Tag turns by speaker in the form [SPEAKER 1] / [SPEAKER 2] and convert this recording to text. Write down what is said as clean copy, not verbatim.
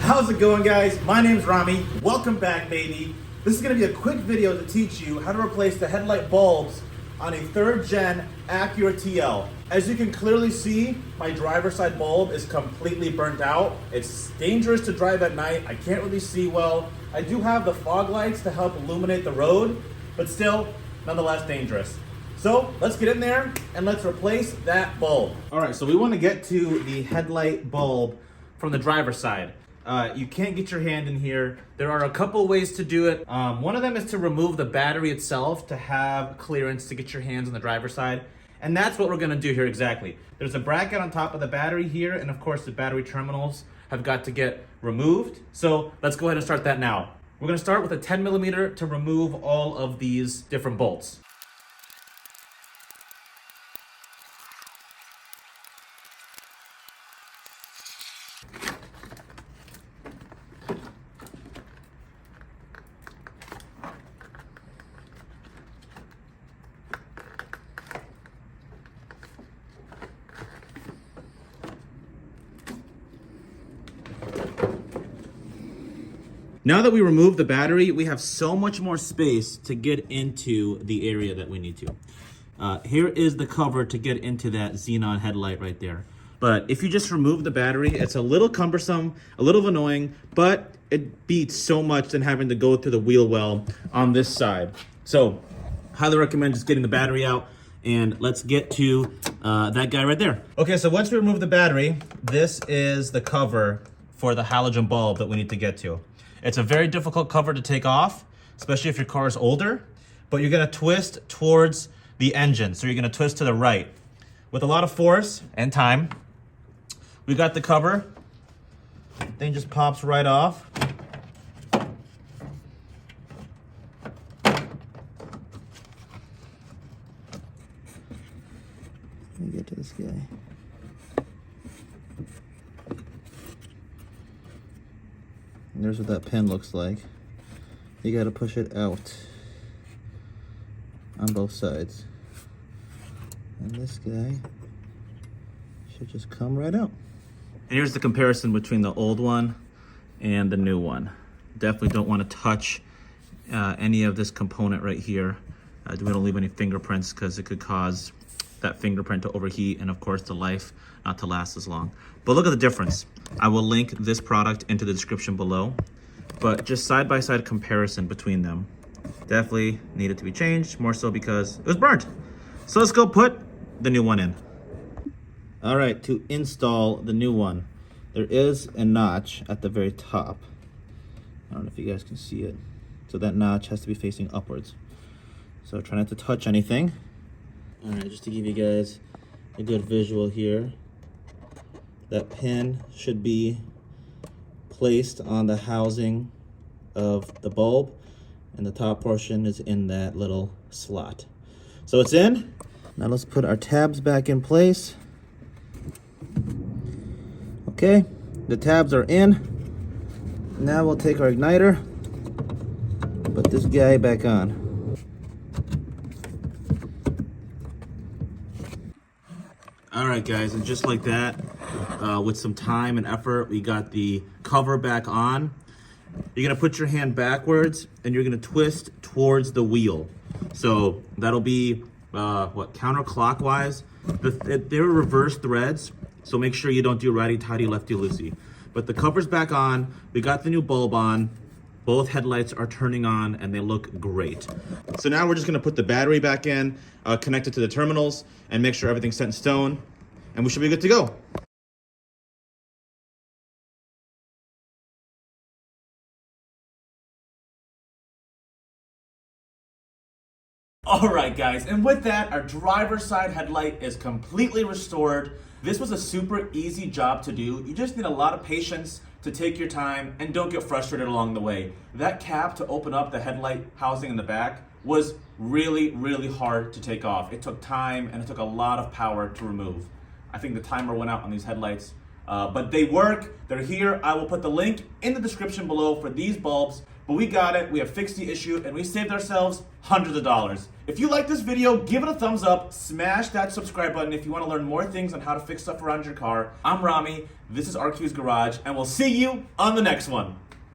[SPEAKER 1] How's it going, guys? My name's Rami. Welcome back, baby. This is going to be a quick video to teach you how to replace the headlight bulbs on a 3rd gen Acura TL. As you can clearly see, my driver's side bulb is completely burnt out. It's dangerous to drive at night. I can't really see well. I do have the fog lights to help illuminate the road, but still, nonetheless dangerous. So let's get in there and let's replace that bulb. All right, so we want to get to the headlight bulb from the driver's side. You can't get your hand in here. There are a couple ways to do it. One of them is to remove the battery itself to have clearance to get your hands on the driver's side. And that's what we're gonna do here exactly. There's a bracket on top of the battery here, and of course the battery terminals have got to get removed. So let's go ahead and start that now. We're gonna start with a 10mm to remove all of these different bolts. Now that we removed the battery, we have so much more space to get into the area that we need to. Here is the cover to get into that Xenon headlight right there. But if you just remove the battery, it's a little cumbersome, a little annoying, but it beats so much than having to go through the wheel well on this side. So, highly recommend just getting the battery out, and let's get to that guy right there. Okay, so once we remove the battery, this is the cover for the halogen bulb that we need to get to. It's a very difficult cover to take off, especially if your car is older, but you're gonna twist towards the engine. So you're gonna twist to the right. With a lot of force and time, we got the cover. Thing just pops right off.
[SPEAKER 2] Let me get to this guy. And there's what that pin looks like. You gotta push it out on both sides. And this guy should just come right out.
[SPEAKER 1] And here's the comparison between the old one and the new one. Definitely don't want to touch any of this component right here. We don't leave any fingerprints because it could cause that fingerprint to overheat and of course the life not to last as long. But look at the difference. I will link this product into the description below, but just side-by-side comparison between them. Definitely needed to be changed, more so because it was burnt. So let's go put the new one in. All right, to install the new one, there is a notch at the very top. I don't know if you guys can see it. So that notch has to be facing upwards. So try not to touch anything. All right, just to give you guys a good visual here, that pin should be placed on the housing of the bulb, and the top portion is in that little slot. So it's in. Now let's put our tabs back in place. Okay, the tabs are in. Now we'll take our igniter, put this guy back on. All right, guys, and just like that, with some time and effort, we got the cover back on. You're gonna put your hand backwards and you're gonna twist towards the wheel. So that'll be, counterclockwise. They're reverse threads, so make sure you don't do righty-tighty, lefty-loosey. But the cover's back on, we got the new bulb on, both headlights are turning on and they look great. So now we're just gonna put the battery back in, connect it to the terminals, and make sure everything's set in stone, and we should be good to go. All right, guys, and with that, our driver's side headlight is completely restored. This was a super easy job to do. You just need a lot of patience to take your time and don't get frustrated along the way. That cap to open up the headlight housing in the back was really, really hard to take off. It took time and it took a lot of power to remove. I think the timer went out on these headlights But they work, they're here. I will put the link in the description below for these bulbs. But we got it, we have fixed the issue, and we saved ourselves hundreds of dollars. If you like this video, give it a thumbs up, smash that subscribe button if you want to learn more things on how to fix stuff around your car. I'm Rami, this is RQs Garage, and we'll see you on the next one.